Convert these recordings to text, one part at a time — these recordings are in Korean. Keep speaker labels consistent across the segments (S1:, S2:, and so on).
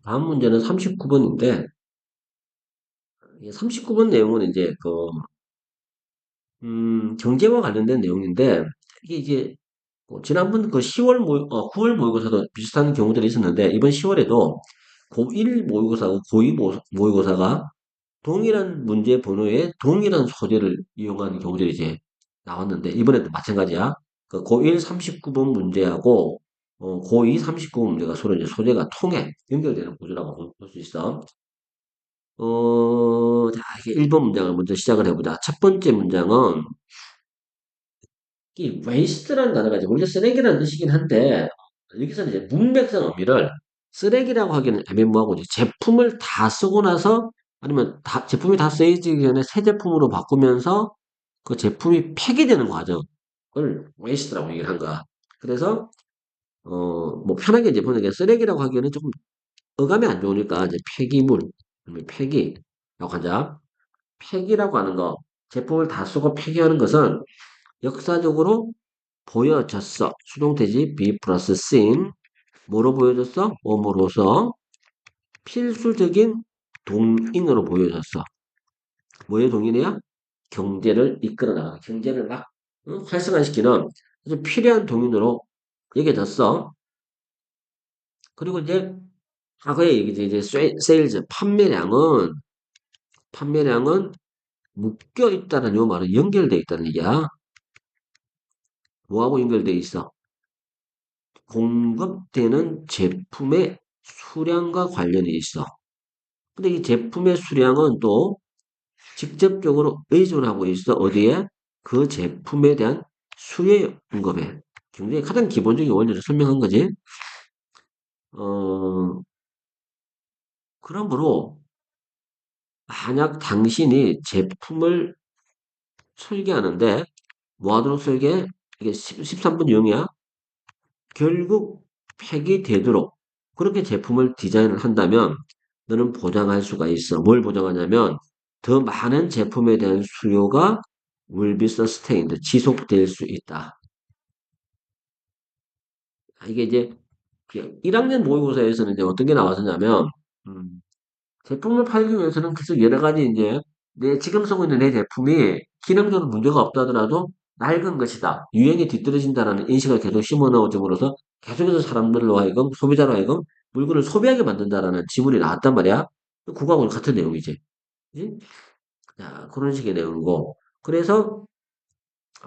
S1: 다음 문제는 39번인데, 39번 내용은 이제 경제와 관련된 내용인데, 이게 이제 지난번 그 9월 모의고사도 비슷한 경우들이 있었는데, 이번 10월에도 고1 모의고사하고 고2 모의고사가 동일한 문제 번호에 동일한 소재를 이용한 경우들이 이제 나왔는데, 이번에도 마찬가지야. 그 고1 39번 문제하고 고2 39번 문제가 서로 이제 소재가 통해 연결되는 구조라고 볼 수 있어. 자, 이게 1번 문장을 먼저 시작을 해보자. 첫 번째 문장은 이 waste라는 단어가 이제 원래 쓰레기라는 뜻이긴 한데 여기서는 이제 문맥상 의미를 쓰레기라고 하기는 애매모호하고 이제 제품을 다 쓰고 나서 아니면 제품이 다 쓰여지기 전에 새 제품으로 바꾸면서 그 제품이 폐기되는 과정을 waste라고 얘기를 한 거야. 그래서 뭐 편하게 이제 보는 게 쓰레기라고 하기에는 조금 어감이 안 좋으니까 이제 폐기물, 아니면 폐기라고 하자. 폐기라고 하는 거, 제품을 다 쓰고 폐기하는 것은 역사적으로 보여졌어. 수동태지 be 플러스 seen. 뭐로 보여졌어? 뭐뭐로서 필수적인 동인으로 보여졌어. 뭐의 동인이야? 경제를 이끌어 나가. 경제를 막 활성화시키는 아주 필요한 동인으로 여겨졌어. 그리고 이제 과거에 이제 세일즈 판매량은 묶여 있다는 요 말은 연결돼 있다는 얘기야. 뭐하고 연결돼 있어? 공급되는 제품의 수량과 관련이 있어. 근데 이 제품의 수량은 또 직접적으로 의존하고 있어. 어디에? 그 제품에 대한 수요 공급에. 굉장히 가장 기본적인 원리를 설명한 거지. 어, 그러므로 만약 당신이 제품을 설계하는데 뭐 하도록 설계? 이게 13분 유형이야. 결국 폐기되도록 그렇게 제품을 디자인을 한다면 너는 보장할 수가 있어. 뭘 보장하냐면 더 많은 제품에 대한 수요가 will be sustained, 지속될 수 있다. 이게 이제 1학년 모의고사에서는 이제 어떤 게 나왔었냐면 음, 제품을 팔기 위해서는 계속 여러 가지 이제 지금 쓰고 있는 내 제품이 기능적으로 문제가 없다 하더라도 낡은 것이다. 유행에 뒤떨어진다라는 인식을 계속 심어 넣어줌으로써 계속해서 사람들로 하여금 소비자로 하여금 물건을 소비하게 만든다라는 지문이 나왔단 말이야. 그거하고 같은 내용이지. 그지? 자, 그런 식의 내용이고. 그래서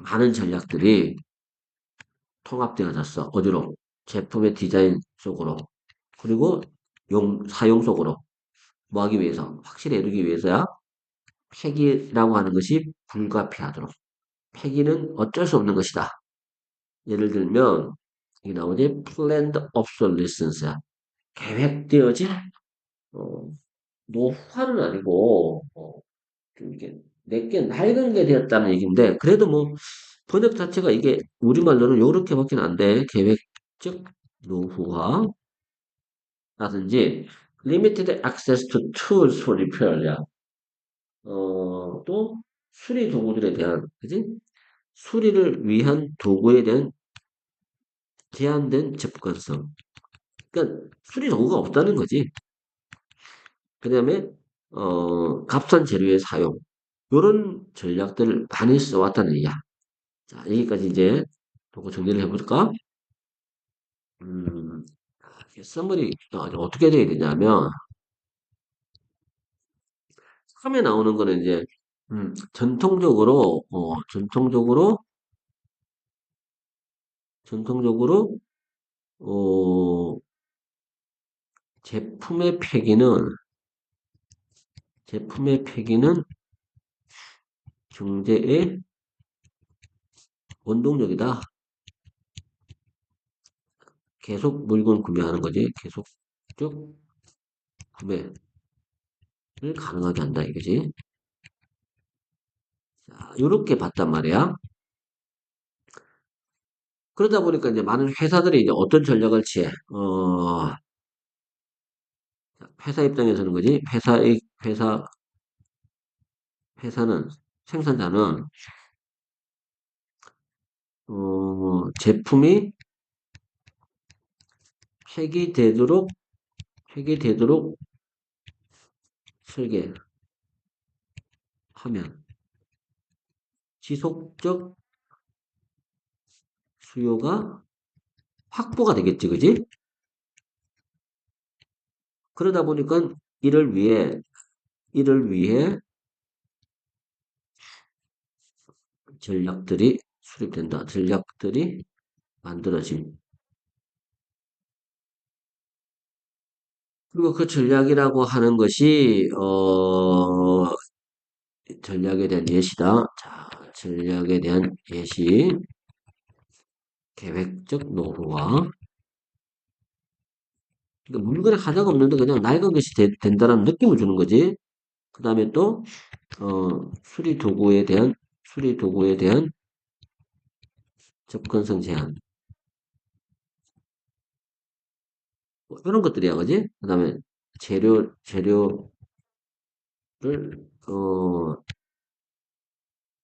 S1: 많은 전략들이 통합되어졌어. 어디로? 제품의 디자인 속으로. 그리고 사용 속으로. 뭐 하기 위해서? 확실히 해두기 위해서야. 폐기라고 하는 것이 불가피하도록. 폐기는 어쩔 수 없는 것이다. 예를 들면, 이게 나오지? planned obsolescence야. 계획되어진, 어, 노후화는 아니고, 좀 이게 내게 낡은 게 되었다는 얘기인데, 그래도 뭐, 번역 자체가 이게 우리말로는 요렇게밖에 안 돼. 계획적 노후화라든지, limited access to tools for repair야. 또, 수리 도구들에 대한, 그지? 수리를 위한 도구에 대한 제한된 접근성. 그러니까 수리 도구가 없다는 거지. 그 다음에 값싼 재료의 사용. 이런 전략들을 많이 써왔다는 얘기야. 자, 여기까지 이제 보고 정리를 해볼까? 음, 써머리 어떻게 돼야 되냐면 처음에 나오는 거는 이제 전통적으로 어, 제품의 폐기는 제품의 폐기는 경제의 원동력이다. 계속 물건 구매하는 거지. 계속적 구매를 가능하게 한다 이거지. 자, 요렇게 봤단 말이야. 그러다 보니까 이제 많은 회사들이 이제 어떤 전략을 취해? 회사 입장에서는 거지. 회사는, 생산자는, 제품이 폐기되도록 회계되도록 설계하면 지속적 수요가 확보가 되겠지, 그지? 그러다 보니까 이를 위해 전략들이 수립된다. 전략들이 만들어짐. 그리고 그 전략이라고 하는 것이 전략에 대한 예시다. 자, 전략에 대한 예시, 계획적 노후화. 그러니까 물건에 하자가 없는데 그냥 낡은 것이 된다는 느낌을 주는 거지. 그 다음에 또 수리 도구에 대한 접근성 제한. 뭐 이런 것들이야, 그지? 그 다음에 재료를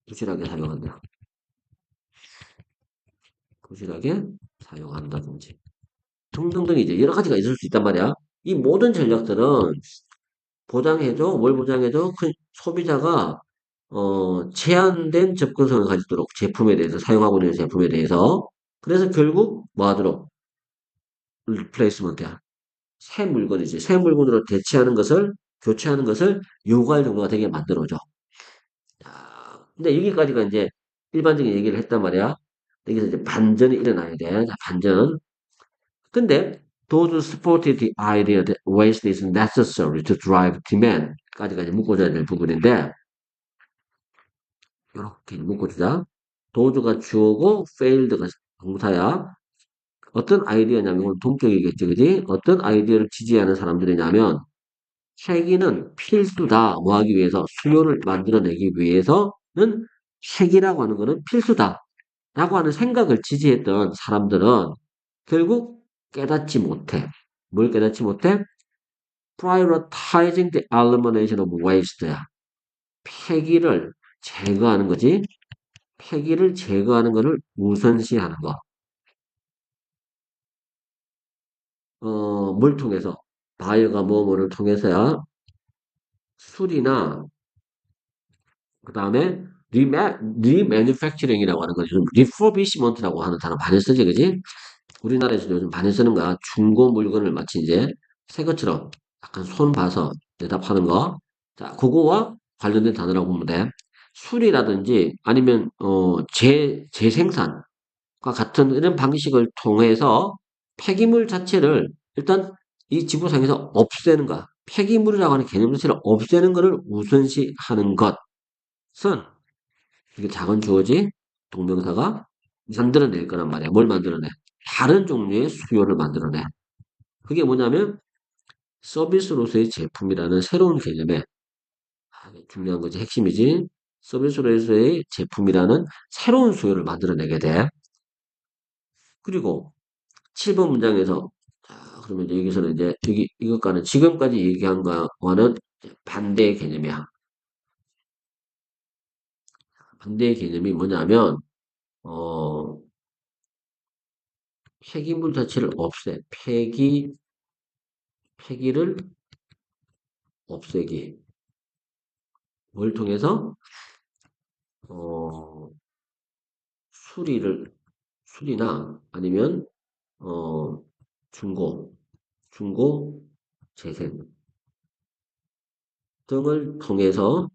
S1: 부실하게 사용한다. 부실하게 사용한다든지. 등등등 이제 여러 가지가 있을 수 있단 말이야. 이 모든 전략들은 보장해줘. 뭘 보장해줘? 그 소비자가 제한된 접근성을 가지도록 제품에 대해서 사용하고 있는 제품에 대해서 그래서 결국 뭐 하도록 리플레이스먼트야. 새 물건이지. 새 물건으로 대체하는 것을 교체하는 것을 요구할 정도가 되게 만들어줘. 자, 근데 여기까지가 이제 일반적인 얘기를 했단 말이야. 여기서 이제 반전이 일어나야 돼. 자, 반전. 근데 those supported the idea that waste is necessary to drive demand 까지가 묶어줘야 될 부분인데 이렇게 묶어주자. 도주가 주어고 failed가 동사야. 어떤 아이디어냐면 이건 동격이겠지, 그지? 어떤 아이디어를 지지하는 사람들이냐면 폐기는 필수다. 뭐 하기 위해서? 수요를 만들어내기 위해서는 폐기라고 하는 것은 필수다. 라고 하는 생각을 지지했던 사람들은 결국 깨닫지 못해. 뭘 깨닫지 못해? Prioritizing the elimination of waste야. 폐기를 제거하는 거지. 폐기를 제거하는 것을 우선시하는 거. 뭘 통해서? 바이오가 뭐뭐를 통해서야 술이나 그 다음에 리매뉴팩처링이라고 하는 거지. 리포비시먼트라고 하는 단어 많이 쓰지, 그지? 우리나라에서 요즘 많이 쓰는 거야. 중고 물건을 마치 이제 새 것처럼 약간 손 봐서 대답하는 거. 자, 그거와 관련된 단어라고 보면 돼. 수리라든지 아니면 재생산과 같은 이런 방식을 통해서 폐기물 자체를 일단 이 지구상에서 없애는 거야. 폐기물이라고 하는 개념 자체를 없애는 것을 우선시하는 것은 이게 작은 주어지 동명사가 만들어낼 거란 말이야. 뭘 만들어내? 다른 종류의 수요를 만들어내. 그게 뭐냐면 서비스로서의 제품이라는 새로운 개념에 중요한 거지. 핵심이지. 서비스로서의 제품이라는 새로운 수요를 만들어내게 돼. 그리고 7번 문장에서 자, 그러면 이제 여기서는 이제 여기 이것과는 지금까지 얘기한 거와는 반대의 개념이야. 반대의 개념이 뭐냐면 어, 폐기물 자체를 없애. 폐기를 없애기. 뭘 통해서? 어, 수리를, 수리나 아니면, 어, 중고, 중고, 재생 등을 통해서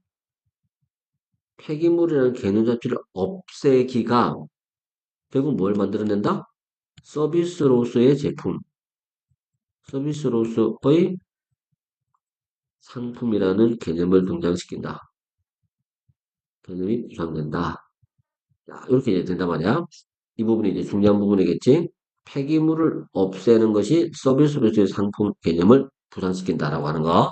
S1: 폐기물이라는 개념 자체를 없애기가 결국 뭘 만들어낸다? 서비스로서의 제품, 서비스로서의 상품이라는 개념을 등장시킨다. 개념이 부상된다. 자, 이렇게 이제 된단 말이야. 이 부분이 이제 중요한 부분이겠지. 폐기물을 없애는 것이 서비스로서의 상품 개념을 부상시킨다라고 하는 거.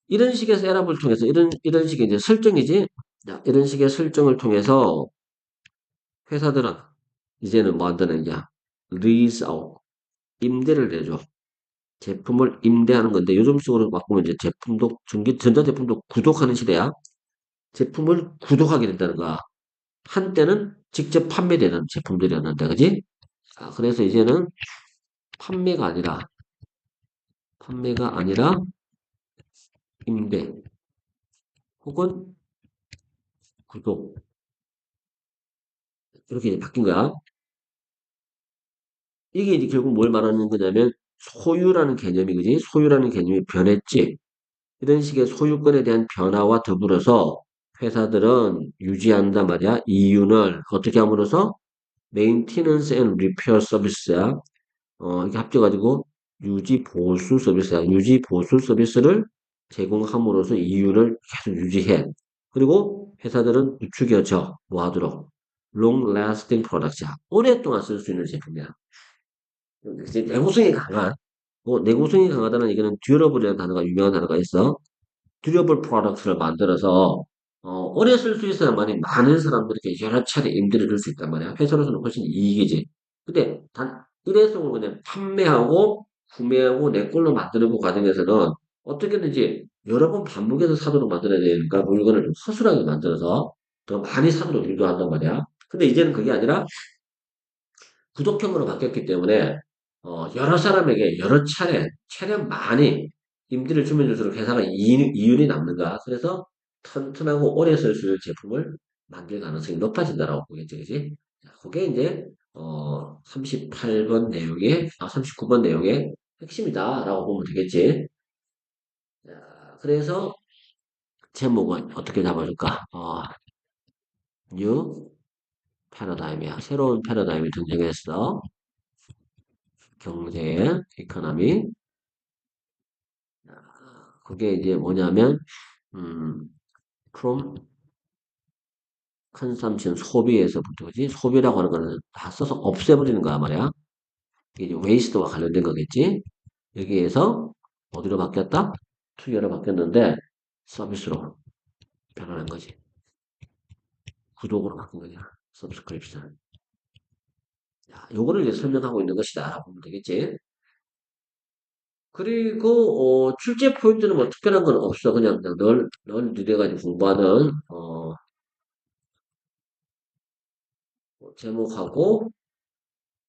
S1: 이런 식의 셋업을 통해서 이런 식의 이제 설정이지. 자, 이런 식의 설정을 통해서 회사들은 이제는 뭐 한다느냐? 리즈 아웃, 임대를 내줘. 제품을 임대하는 건데 요즘 식으로 바꾸면 이제 제품도 전자제품도 구독하는 시대야. 제품을 구독하게 된다는 거야. 한때는 직접 판매되는 제품들이었는데, 그지? 아, 그래서 이제는 판매가 아니라 판매가 아니라 임대 혹은 구독 이렇게 이제 바뀐 거야. 이게 이제 결국 뭘 말하는 거냐면 소유라는 개념이 그지? 소유라는 개념이 변했지. 이런 식의 소유권에 대한 변화와 더불어서 회사들은 유지한단 말이야. 이윤을 어떻게 함으로써 maintenance and repair 서비스야. 이렇게 합쳐가지고 유지 보수 서비스야. 유지 보수 서비스를 제공함으로써 이윤을 계속 유지해. 그리고 회사들은 부추겨져 뭐 하도록 long lasting product이야. 오랫동안 쓸 수 있는 제품이야. 이제 내구성이 강한 뭐 내구성이 강하다는 얘기는 듀러블이라는 단어가 유명한 단어가 있어. 듀러블 프로덕트를 만들어서 오래 쓸 수 있어야만이 많은 사람들에게 여러 차례 임대를 줄 수 있단 말이야. 회사로서는 훨씬 이익이지. 근데 단 일회성으로 그냥 판매하고 구매하고 내 걸로 만드는 그 과정에서는 어떻게든지 여러 번 반복해서 사도록 만들어야 되니까 물건을 좀 허술하게 만들어서 더 많이 사도록 유도한단 말이야. 근데 이제는 그게 아니라 구독형으로 바뀌었기 때문에 여러 사람에게 여러 차례 많이 임대를 주면 줄수록 회사가 이윤이 남는가. 그래서 튼튼하고 오래 쓸 수 있는 제품을 만들 가능성이 높아진다라고 보겠지, 그지? 자, 그게 이제 38번 내용의 39번 내용의 핵심이다라고 보면 되겠지. 자, 그래서 제목은 어떻게 잡아줄까? 뉴 패러다임이야. 새로운 패러다임이 등장했어. 경제, 이코노미. 그게 이제 뭐냐면, 음, from consumption, 소비에서부터, 그지? 소비라고 하는 거는 다 써서 없애버리는 거야, 말이야. 이게 이제 waste와 관련된 거겠지? 여기에서 어디로 바뀌었다? 투여로 바뀌었는데, 서비스로 변하는 거지. 구독으로 바뀐 거냐. subscription. 자, 요거를 이제 설명하고 있는 것이다. 라고 보면 되겠지? 그리고, 출제 포인트는 뭐 특별한 건 없어. 그냥 널 들여가지고 공부하는, 제목하고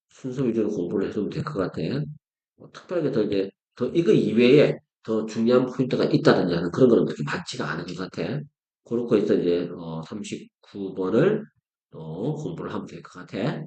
S1: 순서 위주로 공부를 해주면 될 것 같아. 뭐 특별하게 더 이제 더 이거 이외에 더 중요한 포인트가 있다든지 하는 그런 거는 그렇게 많지가 않은 것 같아. 그렇고 있어 이제 39번을 또 공부를 하면 될 것 같아.